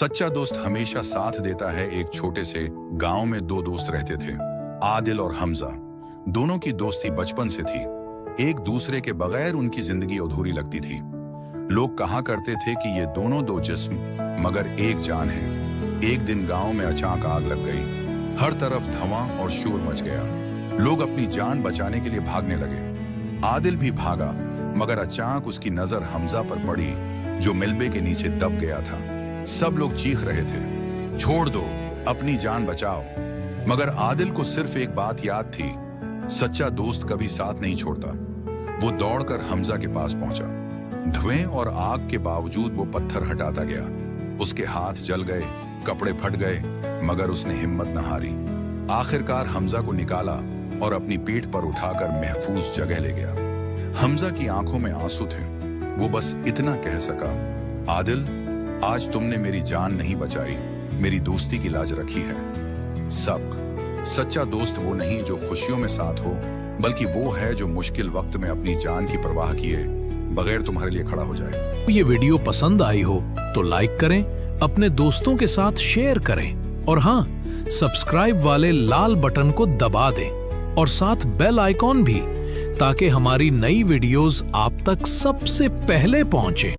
सच्चा दोस्त हमेशा साथ देता है। एक छोटे से गांव में दो दोस्त रहते थे, आदिल और हमजा। दोनों की दोस्ती बचपन से थी। एक दूसरे के बगैर उनकी जिंदगी अधूरी लगती थी। लोग कहा करते थे कि ये दोनों दो जिस्म मगर एक जान है। एक दिन गांव में अचानक आग लग गई। हर तरफ धुआं और शोर मच गया। लोग अपनी जान बचाने के लिए भागने लगे। आदिल भी भागा, मगर अचानक उसकी नजर हमजा पर पड़ी, जो मिलबे के नीचे दब गया था। सब लोग चीख रहे थे, छोड़ दो, अपनी जान बचाओ। मगर आदिल को सिर्फ एक बात याद थी, सच्चा दोस्त कभी साथ नहीं छोड़ता। वो दौड़कर हमजा के पास पहुंचा। धुएं और आग के बावजूद वो पत्थर हटाता गया। उसके हाथ जल गए, कपड़े फट गए, मगर उसने हिम्मत न हारी। आखिरकार हमजा को निकाला और अपनी पीठ पर उठाकर महफूज जगह ले गया। हमजा की आंखों में आंसू थे। वो बस इतना कह सका, आदिल, आज तुमने मेरी जान नहीं बचाई, मेरी दोस्ती की लाज रखी है। सबक, सच्चा दोस्त वो नहीं जो खुशियों में साथ हो, बल्कि वो है जो मुश्किल वक्त में अपनी जान की परवाह किए बगैर तुम्हारे लिए खड़ा हो जाए। ये वीडियो पसंद आई हो तो लाइक करें, अपने दोस्तों के साथ शेयर करें और हाँ, सब्सक्राइब वाले लाल बटन को दबा दें और साथ बेल आइकॉन भी, ताकि हमारी नई वीडियोस आप तक सबसे पहले पहुंचे।